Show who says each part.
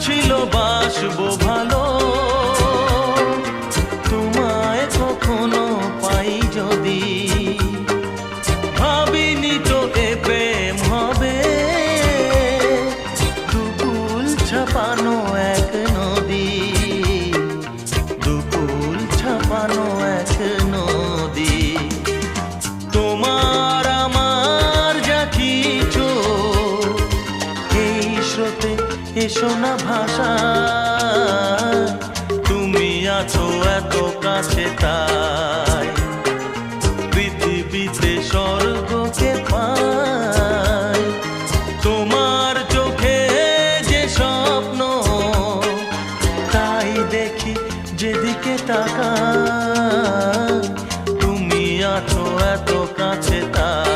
Speaker 1: ছিল বাসবো ভালো, তোমায় কখনো পাই যদি। ভাবিনি তো এ প্রেম হবে, দুকুল ছাপানো এক নদী, দুকুল ছাপানো এক নদী। তোমার আমার যা কিছু এই স্রোতে এসো না ভাষা, তুমি আছো এত কাছে তাই পৃথিবীতে স্বর্গকে পাই। তোমার চোখে যে স্বপ্ন তাই দেখি যেদিকে তাকাই, তুমি আছো এত কাছে তাই।